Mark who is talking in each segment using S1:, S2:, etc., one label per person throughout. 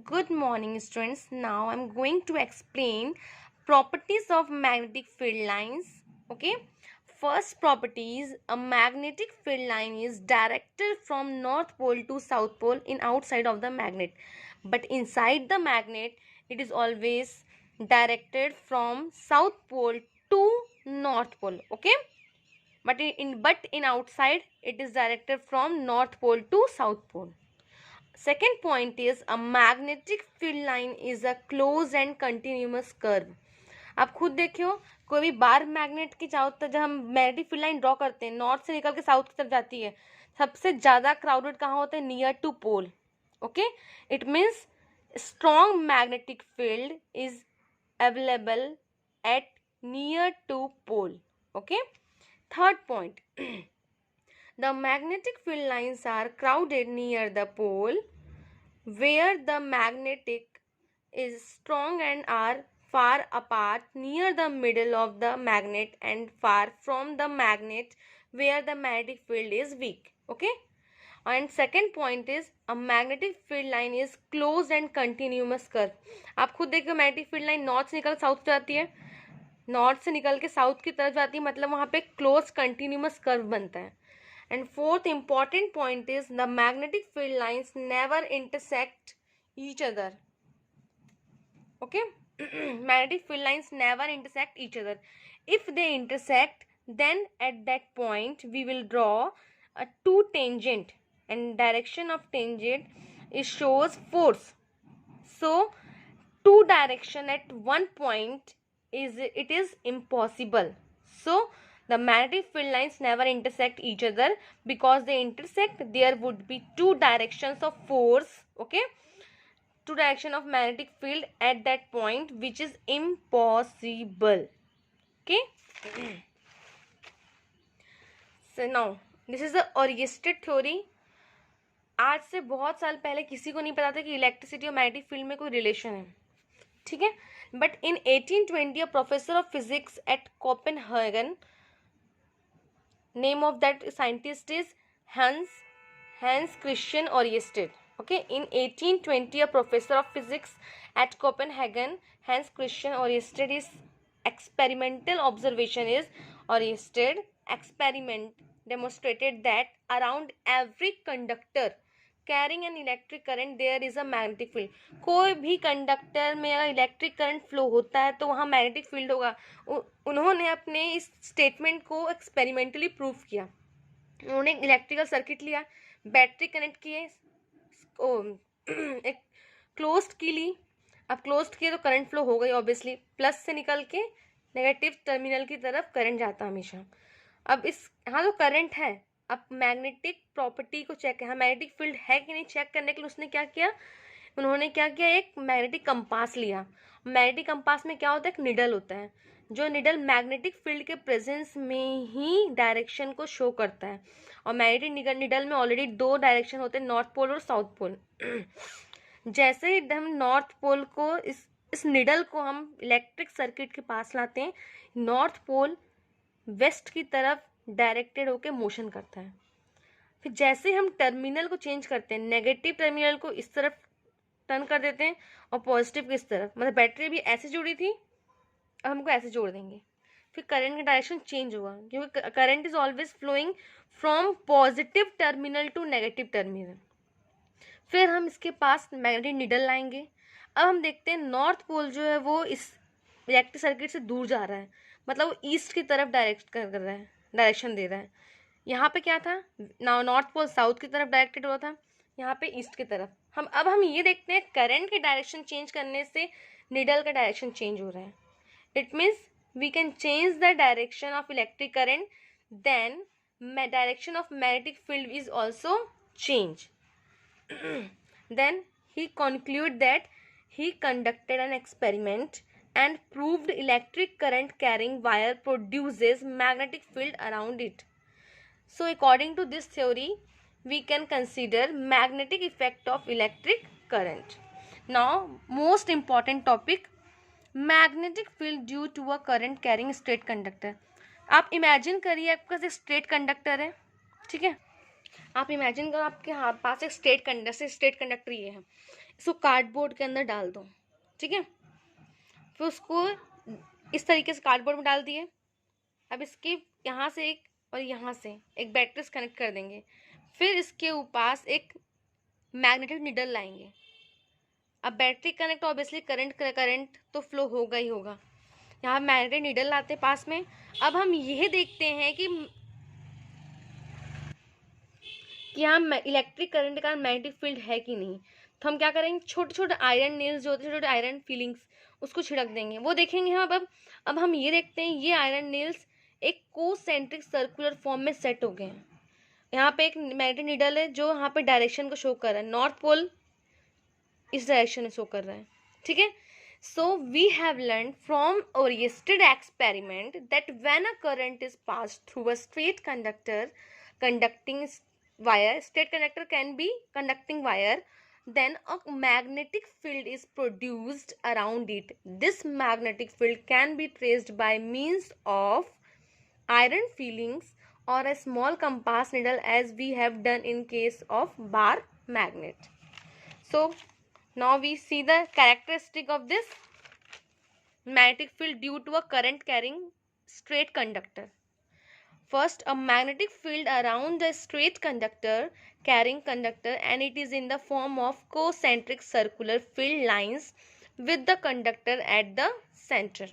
S1: Good morning, students. Now I'm going to explain properties of magnetic field lines. Okay. First property is a magnetic field line is directed from north pole to south pole in outside of the magnet, but inside the magnet it is always directed from south pole to north pole. Okay. But in outside it is directed from north pole to south pole. Second point is a magnetic field line is a closed and continuous curve. आप खुद देखियो, कोई भी bar magnet की चारों तरफ जब हम मैग्नेटिक फील्ड लाइन ड्रॉ करते हैं, नॉर्थ से निकल के साउथ की तरफ जाती है, सबसे ज्यादा क्राउडेड कहाँ होते हैं? Near to pole. Okay, it means strong magnetic field is available at near to pole. Okay, third point, the magnetic field lines are crowded near the pole where the magnetic is strong and are far apart near the middle of the magnet and far from the magnet where the magnetic field is weak. Okay, and second point is a magnetic field line is closed and continuous curve. आप खुद देखो, magnetic field line north से निकल south जाती है, north से निकल के साउथ की तरफ जाती है, मतलब वहां पे क्लोज कंटिन्यूअस कर्व बनता है. And fourth important point is the magnetic field lines never intersect each other. Okay, magnetic field lines never intersect each other. If they intersect, then at that point we will draw a two tangent, and direction of tangent is shows force. So two direction at one point is impossible. So the magnetic field lines never intersect each other. Because they intersect, there would be two directions of force. Okay, two direction of magnetic field at that point, which is impossible. Okay, so now this is the Oersted theory. आज से बहुत साल पहले किसी को नहीं पता था कि इलेक्ट्रिसिटी और मैग्नेटिक फील्ड में कोई रिलेशन है. ठीक है, but in 1820 a professor of physics at Copenhagen, name of that scientist is Hans Christian Oersted. Okay, in 1820 a professor of physics at Copenhagen, Hans Christian Oersted, is experimental observation is Oersted experiment demonstrated that around every conductor carrying an electric current there is a magnetic field. कोई भी conductor में अगर electric current flow होता है तो वहाँ magnetic field होगा. उन्होंने अपने इस स्टेटमेंट को एक्सपेरिमेंटली प्रूव किया. उन्होंने इलेक्ट्रिकल सर्किट लिया, बैटरी कनेक्ट किए, एक क्लोज्ड की ली. अब क्लोज्ड किए तो करंट फ्लो हो गई ऑब्वियसली, प्लस से निकल के नेगेटिव टर्मिनल की तरफ करंट जाता हमेशा. अब इस यहाँ तो करंट है, अब मैग्नेटिक प्रॉपर्टी को चेक है, मैग्नेटिक फील्ड है कि नहीं चेक करने के लिए उसने क्या किया, उन्होंने क्या किया, एक मैग्नेटिक कंपास लिया. मैग्नेटिक कंपास में क्या होता है, एक निडल होता है, जो निडल मैग्नेटिक फील्ड के प्रेजेंस में ही डायरेक्शन को शो करता है. और मैग्नेटिक निडल में ऑलरेडी दो डायरेक्शन होते हैं, नॉर्थ पोल और साउथ पोल. जैसे ही हम नॉर्थ पोल को इस निडल को हम इलेक्ट्रिक सर्किट के पास लाते हैं, नॉर्थ पोल वेस्ट की तरफ डायरेक्टेड होके मोशन करता है. फिर जैसे हम टर्मिनल को चेंज करते हैं, नेगेटिव टर्मिनल को इस तरफ टर्न कर देते हैं और पॉजिटिव को इस तरफ, मतलब बैटरी भी ऐसे जुड़ी थी, अब हमको ऐसे जोड़ देंगे, फिर करंट का डायरेक्शन चेंज होगा, क्योंकि current is always flowing from positive terminal to negative terminal. फिर हम इसके पास मैग्नेटिक निडल लाएंगे. अब हम देखते हैं नॉर्थ पोल जो है वो इस इलेक्ट्रिक सर्किट से दूर जा रहा है, मतलब वो ईस्ट की तरफ डायरेक्ट कर रहा है, डायरेक्शन दे रहा है. यहाँ पे क्या था, नॉर्थ पोल साउथ की तरफ डायरेक्टेड हुआ था, यहाँ पे ईस्ट की तरफ. हम ये देखते हैं करंट के डायरेक्शन चेंज करने से निडल का डायरेक्शन चेंज हो रहा है. It means we can change the direction of electric current, then direction of magnetic field is also change. Then he concluded that he conducted an experiment and proved electric current carrying wire produces magnetic field around it. So according to this theory, we can consider magnetic effect of electric current. Now most important topic, magnetic field due to a current carrying straight conductor. आप imagine करिए आपके पास एक straight conductor है, ठीक है, आप imagine करो आपके पास एक स्ट्रेट कंडक्टर ये है, इसको कार्डबोर्ड के अंदर डाल दो, ठीक है। फिर उसको इस तरीके से कार्डबोर्ड में डाल दिए। अब इसके यहाँ से एक और यहाँ से एक बैटरी से कनेक्ट कर देंगे। फिर इसके पास एक मैग्नेटिक नीडल लाएंगे। अब बैटरी कनेक्ट, ऑब्वियसली करंट तो फ्लो होगा ही होगा। यहाँ मैग्नेटिक नीडल लाते हैं पास में। अब हम यह देखते हैं कि यहाँ इलेक्ट्रिक करंट का मैग्नेटिक फील्ड है कि नहीं। तो हम क्या करेंगे, छोटे छोटे आयरन नेल्स जो होते हैं, छोटे छोटे आयरन फीलिंग्स, उसको छिड़क देंगे, वो देखेंगे हम। अब हम ये देखते हैं ये आयरन नेल्स एक कोसेंट्रिक सर्कुलर फॉर्म में सेट हो गए हैं। यहाँ पे एक मैग्नेटिक नीडल है जो यहाँ पे डायरेक्शन को शो कर रहा है, नॉर्थ पोल इस डायरेक्शन में शो कर रहा है, ठीक है। So we have learn from our yesterday experiment that when a current is passed through a straight conducting wire, straight conductor can be conducting wire, then a magnetic field is produced around it. This magnetic field can be traced by means of iron filings or a small compass needle, as we have done in case of bar magnet. So now we see the characteristic of this magnetic field due to a current carrying straight conductor. First, a magnetic field around the straight carrying conductor, and it is in the form of concentric circular field lines with the conductor at the center.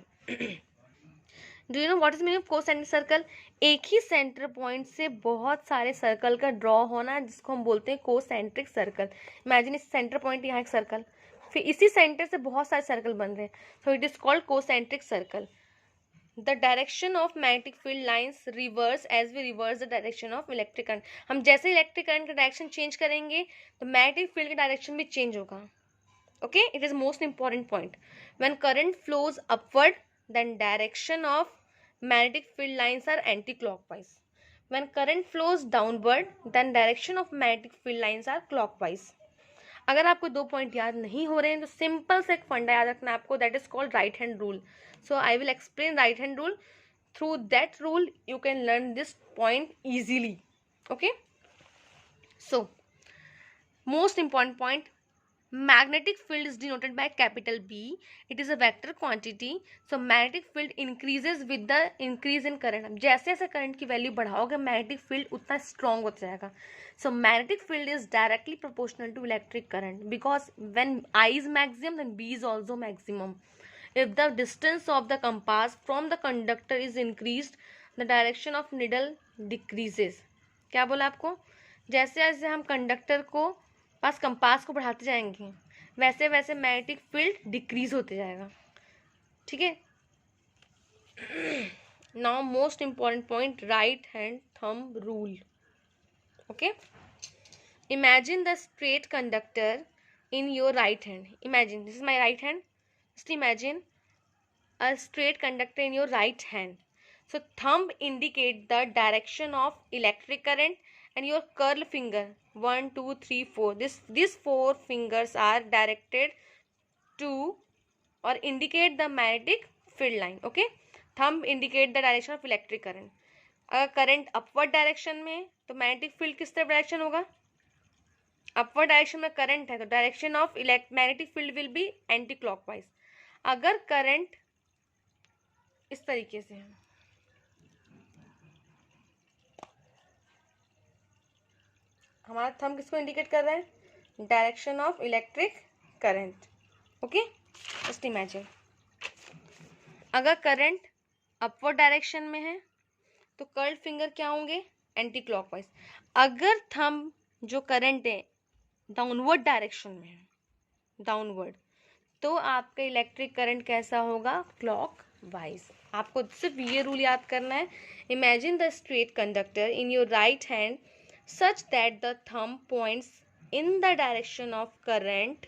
S1: Do you know what is the meaning of concentric circle? एक ही centre point से बहुत सारे circle का draw होना, जिसको हम बोलते हैं कोसेंट्रिक सर्कल। इमेजिन इस सेंटर पॉइंट, यहाँ एक सर्कल, फिर इसी सेंटर से बहुत सारे सर्कल बन रहे हैं, so it is called concentric circle. The direction of magnetic field lines reverse as we reverse the direction of electric current. हम जैसे इलेक्ट्रिक करंट का डायरेक्शन चेंज करेंगे तो मैग्नेटिक फील्ड का डायरेक्शन भी चेंज होगा। Okay, it is most important point. When current flows upward, then direction of magnetic field lines are anti-clockwise. When current flows downward, then direction of magnetic field lines are clockwise. अगर आपको दो point याद नहीं हो रहे हैं तो simple से एक फंडा याद रखना आपको, that is called right hand rule. So I will explain right hand rule. Through that rule you can learn this point easily. Okay, so most important point, magnetic field is denoted by capital B. It is a vector quantity. So magnetic field increases with the increase in current. जैसे जैसे current की value बढ़ाओगे magnetic field उतना strong होता जाएगा। So magnetic field is directly proportional to electric current, because when I is maximum then B is also maximum. If the distance of the compass from the conductor is increased, the direction of needle decreases. क्या बोला आपको, जैसे जैसे हम conductor को पास compass को बढ़ाते जाएंगे वैसे वैसे मैग्नेटिक फील्ड डिक्रीज होते जाएगा, ठीक है। Now most important point, right hand thumb rule. Okay, imagine the straight conductor in your right hand. Imagine this is my right hand, just imagine a straight conductor in your right hand. So thumb indicate the direction of electric current and your curl finger 1 2 3 4, these four fingers are directed to or indicate the magnetic field line. Okay, thumb indicate the direction of electric current. अगर current upward direction में तो magnetic field किस तरफ direction होगा, upward direction में current है तो direction of magnetic field will be anti clockwise. अगर करंट इस तरीके से है, हमारा थंब किसको इंडिकेट कर रहा है, direction of electric current. Okay, just imagine अगर करंट अपवर्ड डायरेक्शन में है तो कर्ल्ड फिंगर क्या होंगे, एंटी क्लॉकवाइज। अगर थंब जो करंट है डाउनवर्ड डायरेक्शन में है, डाउनवर्ड, तो आपका इलेक्ट्रिक करंट कैसा होगा, क्लॉक वाइज। आपको सिर्फ ये रूल याद करना है, imagine the straight conductor in your right hand such that the thumb points in the direction of current.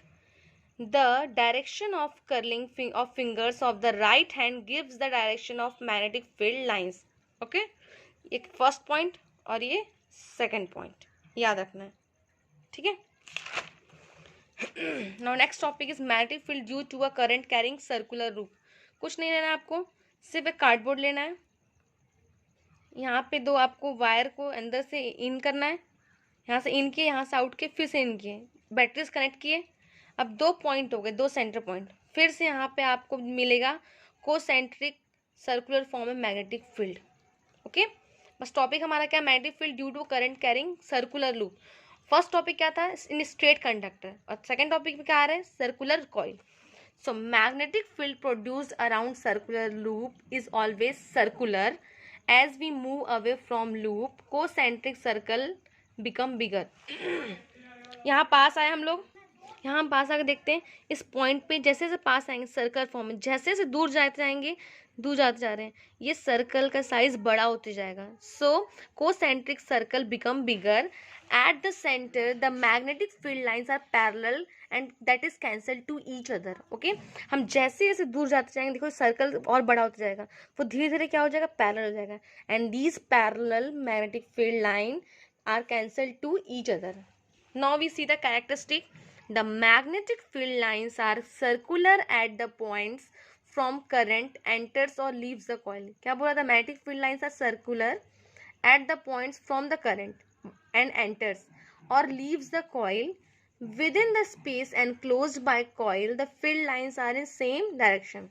S1: The direction of curling of fingers of the right hand gives the direction of magnetic field lines. Okay, ये first point और ये second point याद रखना है, ठीक है। Now next topic is magnetic field due to a current carrying circular loop. कुछ नहीं लेना आपको, सिर्फ एक कार्डबोर्ड लेना है, यहाँ पे दो आपको वायर को अंदर से इन करना है, यहाँ से इन किए, यहाँ से आउट किए, फिर से इन किए, बैटरीज कनेक्ट किए। अब 2 पॉइंट हो गए, 2 सेंटर पॉइंट। फिर से यहाँ पे आपको मिलेगा कोसेंट्रिक सर्कुलर फॉर्म में मैग्नेटिक फील्ड। ओके, बस टॉपिक हमारा क्या, magnetic field due to current carrying circular loop. First topic क्या था, इन स्ट्रेट कंडक्टर, और सेकंड टॉपिक में क्या आ रहा है, circular coil. So magnetic field produced around circular loop is always circular. As we move away from loop, concentric circle become bigger. यहाँ पास आए हम लोग, यहाँ हम पास आकर देखते हैं इस पॉइंट पे, जैसे जैसे पास आएंगे सर्कल फॉर्म में, जैसे जैसे दूर जाते जाएंगे, दूर जाते जा रहे हैं, ये सर्कल का साइज बड़ा होते जाएगा। So concentric circle become bigger. At the centre the magnetic field lines are parallel and that is cancel to each other. Okay, हम जैसे जैसे दूर जाते जाएंगे, देखो सर्कल और बड़ा होता जाएगा, वो धीरे धीरे क्या हो जाएगा, पैरेलल हो जाएगा। And these parallel magnetic field line are cancel to each other. Now we see the characteristic. The magnetic field lines are circular at the points from current enters or leaves the coil. क्या बोला था, magnetic field lines are circular at the points from the current and enters or leaves the coil. Within the space enclosed by coil, the field lines are in same direction.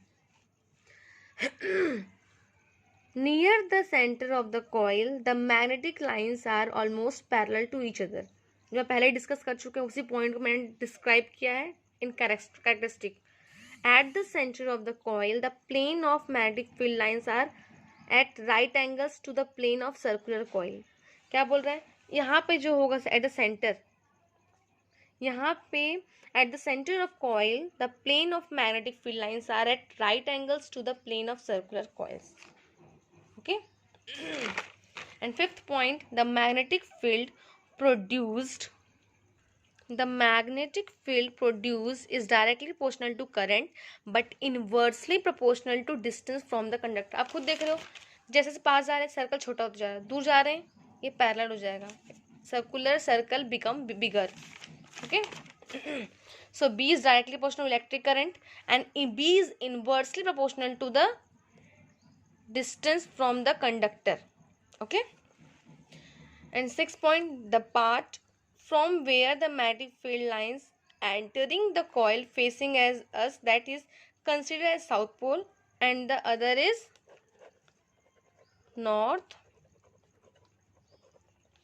S1: Near the center of the coil, the magnetic lines are almost parallel to each other. जो पहले discuss कर चुके हैं उसी point को मैंने describe किया है इन characteristic. At the centre of the coil the plane of magnetic field lines are at right angles to the plane of circular coil. क्या बोल रहा है, यहाँ पे जो होगा एट द सेंटर, यहाँ पे at the centre of coil the plane of magnetic field lines are at right angles to the plane of circular coils. Okay, and fifth point, the magnetic field produced is directly proportional to current but inversely proportional to distance from the conductor। आप खुद देख रहे हो, जैसे से पास जा रहे हैं सर्कल छोटा होता जा रहा है, दूर जा रहे हैं ये पैरेलल हो जाएगा, circular circle become bigger. Okay, so B is directly proportional to electric current and B is inversely proportional to the distance from the conductor. Okay, and sixth point, the part from where the magnetic field lines entering the coil facing as us, that is considered as south pole and the other is north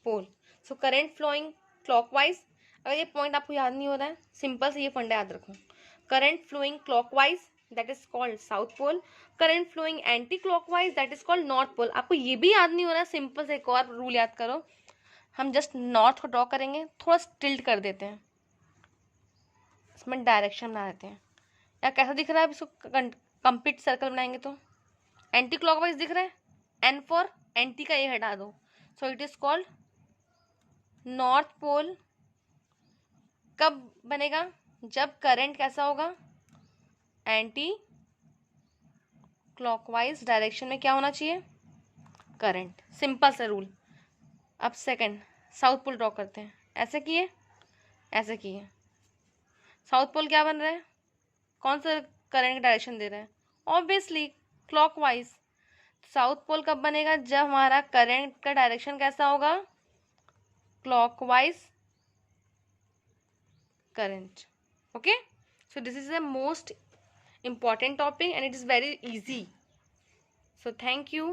S1: pole. So current flowing clockwise, अगर ये point आपको याद नहीं हो रहा है, simple से ये फंडा याद रखो, current flowing clockwise that is called south pole, current flowing anti clockwise that is called north pole. आपको ये भी याद नहीं हो रहा है, सिंपल से एक और रूल याद करो, हम जस्ट नॉर्थ को ड्रॉ करेंगे, थोड़ा टिल्ट कर देते हैं, इसमें डायरेक्शन बना देते हैं। या कैसा दिख रहा है, इसको कंप्लीट सर्कल बनाएंगे तो एंटी क्लॉकवाइज दिख रहा है, एन फॉर एंटी का ये हटा दो, so it is called north pole. कब बनेगा, जब करंट कैसा होगा, एंटी क्लॉकवाइज डायरेक्शन में क्या होना चाहिए, करंट। सिंपल सा रूल। अब सेकंड, साउथ पोल ड्रॉ करते हैं, ऐसे किए, ऐसे किए, साउथ पोल क्या बन रहा है, कौन सा करंट का डायरेक्शन दे रहा है, ऑब्वियसली क्लॉकवाइज। साउथ पोल कब बनेगा, जब हमारा करंट का डायरेक्शन कैसा होगा, clockwise current. Okay, so this is the most important topic and it is very easy, so thank you.